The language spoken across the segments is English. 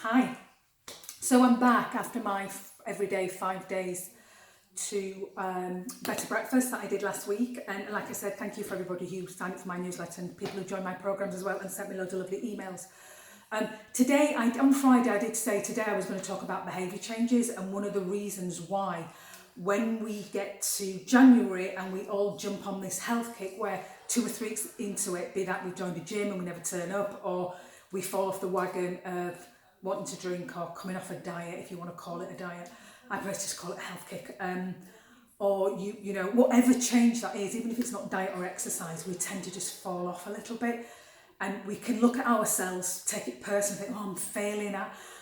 Hi. So I'm back after my everyday 5 days to better breakfast that I did last week. And like I said, thank you for everybody who signed up for my newsletter and people who joined my programs as well and sent me loads of lovely emails. On Friday, I did say today I was going to talk about behaviour changes, and one of the reasons why when we get to January and we all jump on this health kick where 2 or 3 weeks into it, be that we've joined a gym and we never turn up, or we fall off the wagon of wanting to drink or coming off a diet, if you want to call it a diet. I prefer to just call it a health kick. Or you know, whatever change that is, even if it's not diet or exercise, we tend to just fall off a little bit. And we can look at ourselves, take it personally, think, oh, I'm failing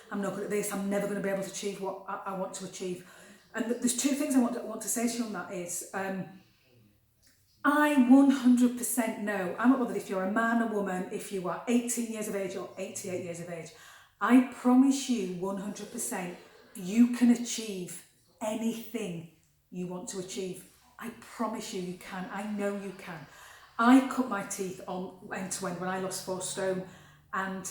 I'm not good at this, I'm never going to be able to achieve what I want to achieve. And there's 2 things I want to say to you on that is, I 100% know, I'm not bothered if you're a man or woman, if you are 18 years of age or 88 years of age, I promise you 100% you can achieve anything you want to achieve. I promise you can. I know you can. I cut my teeth on end to end when I lost 4 stone, and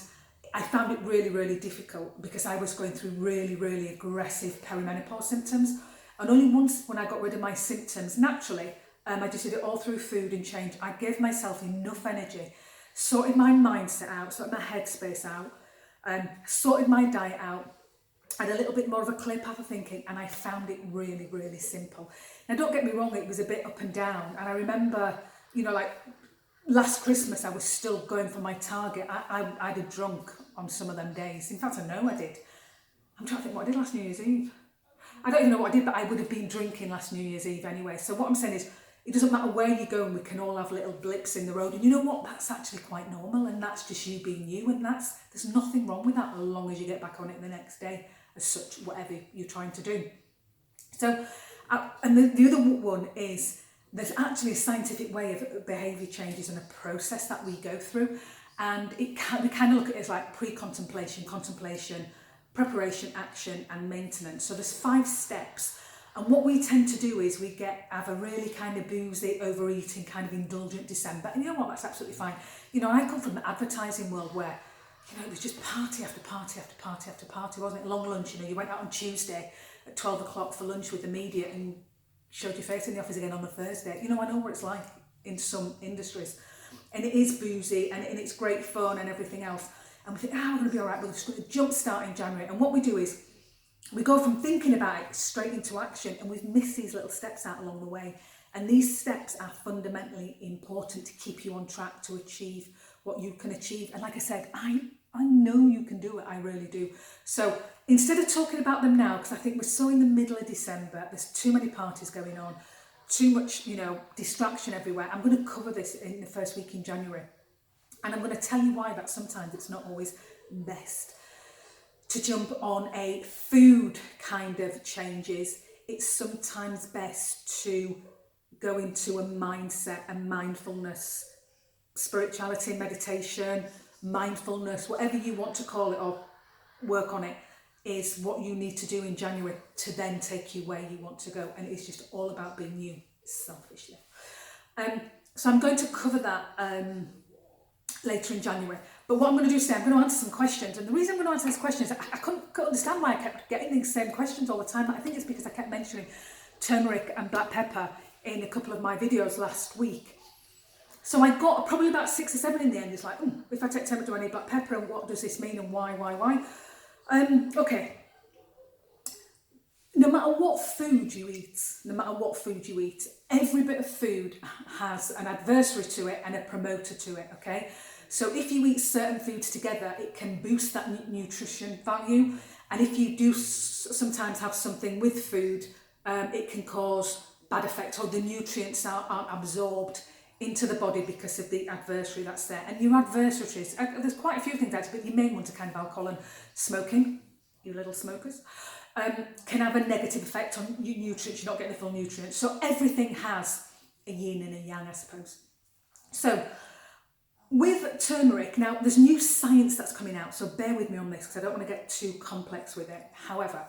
I found it really, really difficult because I was going through really, really aggressive perimenopause symptoms. And only once when I got rid of my symptoms, naturally, I just did it all through food and change. I gave myself enough energy, sorted my mindset out, sorted my headspace out, sorted my diet out, had a little bit more of a clear path of thinking, and I found it really, really simple. Now, don't get me wrong, it was a bit up and down. And I remember, you know, like last Christmas, I was still going for my target. I'd have drunk on some of them days. In fact, I know I did. I'm trying to think what I did last New Year's Eve. I don't even know what I did, but I would have been drinking last New Year's Eve anyway. So what I'm saying is, it doesn't matter where you go, and we can all have little blips in the road. And you know what? That's actually quite normal, and that's just you being you. And there's nothing wrong with that as long as you get back on it the next day, as such, whatever you're trying to do. So, and the other one is, there's actually a scientific way of behaviour changes and a process that we go through. And we kind of look at it as like pre-contemplation, contemplation, preparation, action, and maintenance. So there's 5 steps. And what we tend to do is we have a really kind of boozy, overeating, kind of indulgent December. And you know what? That's absolutely fine. You know, I come from the advertising world where, you know, it was just party after party after party after party, wasn't it? Long lunch, you know, you went out on Tuesday at 12 o'clock for lunch with the media and showed your face in the office again on the Thursday. You know, I know what it's like in some industries. And it is boozy and it's great fun and everything else. And we think, we're going to be all right, we're just going to jump start in January. And what we do is we go from thinking about it straight into action, and we've missed these little steps out along the way. And these steps are fundamentally important to keep you on track to achieve what you can achieve. And like I said, I know you can do it, I really do. So instead of talking about them now, because I think we're so in the middle of December, there's too many parties going on, too much, you know, distraction everywhere. I'm going to cover this in the first week in January. And I'm going to tell you why that sometimes it's not always best to jump on a food kind of changes. It's sometimes best to go into a mindset and mindfulness, spirituality, meditation, mindfulness, whatever you want to call it or work on it, is what you need to do in January to then take you where you want to go. And it's just all about being you, selfishly. So I'm going to cover that later in January. But what I'm going to do today, I'm going to answer some questions. And the reason I'm going to answer these questions, I couldn't understand why I kept getting these same questions all the time. But I think it's because I kept mentioning turmeric and black pepper in a couple of my videos last week. So I got probably about 6 or 7 in the end. It's like, if I take turmeric, do I need black pepper? And what does this mean? And why? Okay. No matter what food you eat, every bit of food has an adversary to it and a promoter to it, okay? So if you eat certain foods together, it can boost that nutrition value. And if you do sometimes have something with food, it can cause bad effects, or the nutrients aren't absorbed into the body because of the adversary that's there. And your adversaries, there's quite a few things actually, but your main ones are kind of alcohol and smoking, you little smokers, can have a negative effect on your nutrients. You're not getting the full nutrients. So everything has a yin and a yang, I suppose. So with turmeric, now there's new science that's coming out, so bear with me on this because I don't want to get too complex with it. However,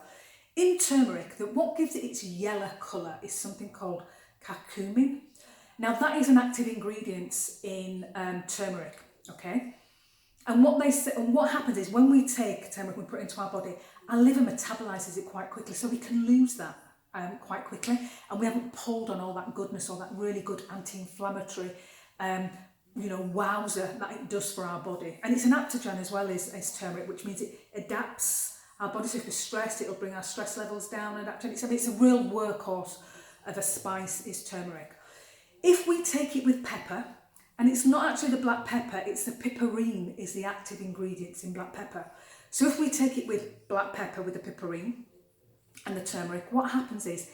in turmeric, what gives it its yellow colour is something called curcumin. Now that is an active ingredient in turmeric, okay? And what they say, and what happens is when we take turmeric and put it into our body, our liver metabolizes it quite quickly, so we can lose that quite quickly, and we haven't pulled on all that goodness, all that really good anti-inflammatory, wowzer that it does for our body. And it's an adaptogen as well as turmeric, which means it adapts our body. So if we're stressed, it'll bring our stress levels down. And it's a real workhorse of a spice is turmeric. If we take it with pepper, and it's not actually the black pepper, it's the piperine is the active ingredients in black pepper. So if we take it with black pepper with the piperine and the turmeric, what happens is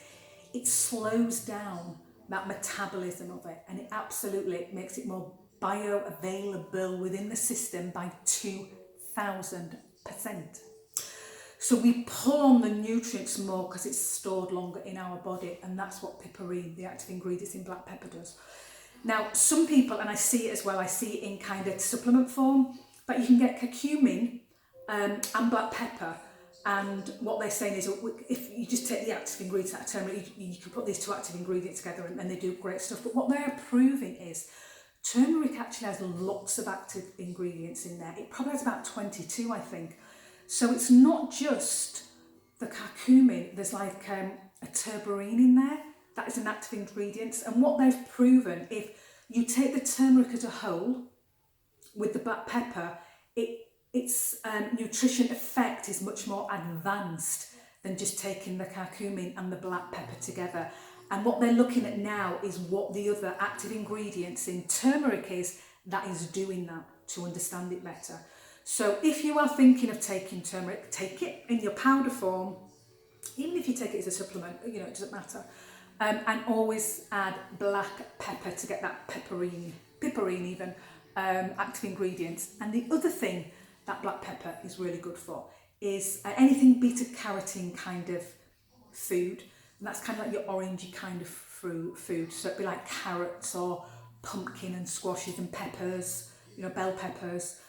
it slows down that metabolism of it, and it absolutely makes it more bioavailable within the system by 2000%. So we pull on the nutrients more because it's stored longer in our body, and that's what piperine, the active ingredients in black pepper, does. Now, some people, and I see it as well, I see it in kind of supplement form, but you can get curcumin and black pepper, and what they're saying is if you just take the active ingredients out of turmeric, you can put these two active ingredients together and they do great stuff. But what they're proving is turmeric actually has lots of active ingredients in there. It probably has about 22, I think. So it's not just the curcumin, there's like a turberine in there. That is an active ingredient. And what they've proven, if you take the turmeric as a whole with the black pepper, its nutrition effect is much more advanced than just taking the curcumin and the black pepper together. And what they're looking at now is what the other active ingredients in turmeric is that is doing that, to understand it better. So if you are thinking of taking turmeric, take it in your powder form, even if you take it as a supplement, it doesn't matter. And always add black pepper to get that piperine even, active ingredients. And the other thing that black pepper is really good for is anything beta carotene kind of food. And that's kind of like your orangey kind of food. So it'd be like carrots or pumpkin and squashes and peppers, bell peppers,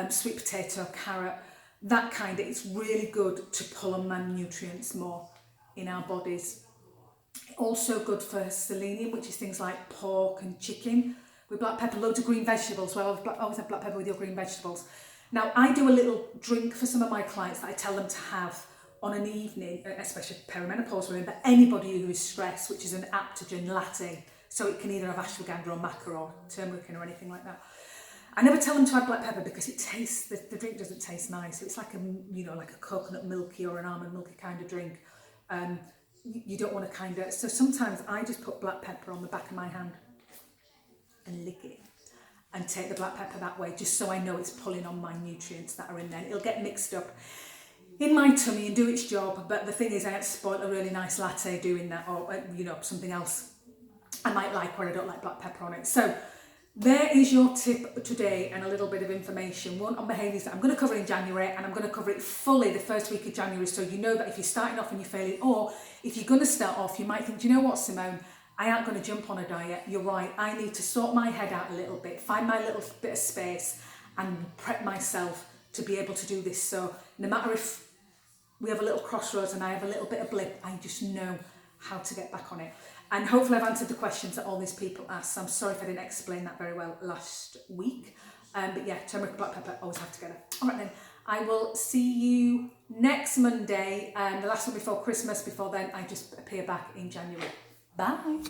sweet potato, carrot, that kind of. It's really good to pull on man nutrients more in our bodies. Also good for selenium, which is things like pork and chicken. With black pepper, loads of green vegetables. Well, always have black pepper with your green vegetables. Now, I do a little drink for some of my clients that I tell them to have on an evening, especially perimenopause women, but anybody who is stressed, which is an adaptogen latte. So it can either have ashwagandha or maca or turmeric or anything like that. I never tell them to add black pepper because it tastes, the drink doesn't taste nice. It's like like a coconut milky or an almond milky kind of drink. You don't want to so sometimes I just put black pepper on the back of my hand and lick it and take the black pepper that way, just so I know it's pulling on my nutrients that are in there. It'll get mixed up in my tummy and do its job, but the thing is I had to spoil a really nice latte doing that, or something else I might like where I don't like black pepper on it. So there is your tip today, and a little bit of information. One on behaviours that I'm going to cover in January, and I'm going to cover it fully the first week of January, so you know that if you're starting off and you're failing, or if you're going to start off, you might think, do you know what, Simone, I aren't going to jump on a diet. You're right, I need to sort my head out a little bit, find my little bit of space and prep myself to be able to do this. So no matter if we have a little crossroads and I have a little bit of blip, I just know how to get back on it. And hopefully I've answered the questions that all these people asked. I'm sorry if I didn't explain that very well last week. But yeah, turmeric and black pepper always have together. All right then, I will see you next Monday, the last one before Christmas. Before then, I just appear back in January. Bye.